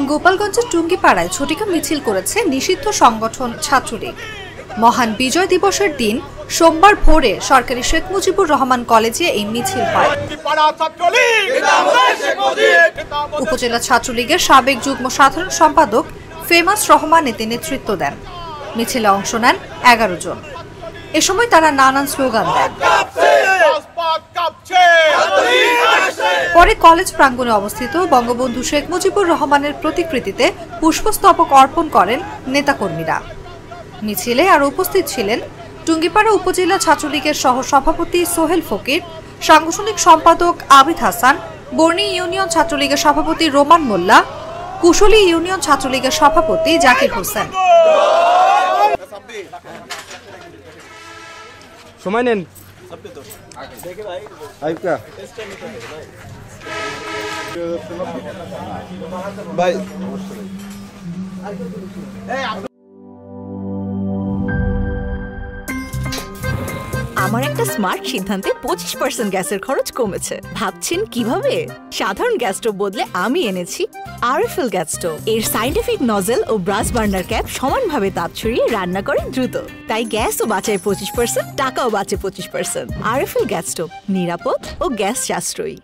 গোপালগঞ্জের টুঙ্গিপাড়ায় ঝটিকা মিছিল করেছে নিষিদ্ধ সংগঠন ছাত্রলীগ। মহান বিজয় দিবসের দিন সোমবার ভোরে সরকারি শেখ মুজিবুর রহমান কলেজে এই মিছিল হয়। উপজেলা ছাত্রলীগের সাবেক যুগ্ম সাধারণ সম্পাদক ফেমাস রহমান এতে নেতৃত্ব দেন। মিছিলে অংশ নেন 11 জন। এ সময় তারা নানান স্লোগান দেন। পরে কলেজ প্রাঙ্গণে অবস্থিত বঙ্গবন্ধু শেখ মুজিবুর রহমানের প্রতিকৃতিতে পুষ্পস্তবক অর্পণ করেন নেতাকর্মীরা। মিছিলে আরো উপস্থিত ছিলেন টুঙ্গিপাড়া উপজেলা ছাত্রলীগের সহ সভাপতি সোহেল ফকির, সাংগঠনিক সম্পাদক আবিদ হাসান, বর্ণী ইউনিয়ন ছাত্রলীগের সভাপতি রোমান মোল্লা, কুশলী ইউনিয়ন ছাত্রলীগের সভাপতি জাকির হোসেন। সময় নেন ভাই। আমার একটা স্মার্ট সিদ্ধান্তে 25% গ্যাসের খরচ কমেছে। ভাবছেন কিভাবে? সাধারণ গ্যাস স্টোভ বদলে আমি এনেছি আরএফএল গ্যাস স্টোভ। এর সাইন্টিফিক নজল ও ব্রাস বার্নার ক্যাপ সমানভাবে তাপ ছড়িয়ে রান্না করে দ্রুত। তাই গ্যাসও বাঁচায় 25%, টাকাও বাঁচে 25%। আরএফএল গ্যাস স্টোভ নিরাপদ ও গ্যাস সাশ্রয়ী।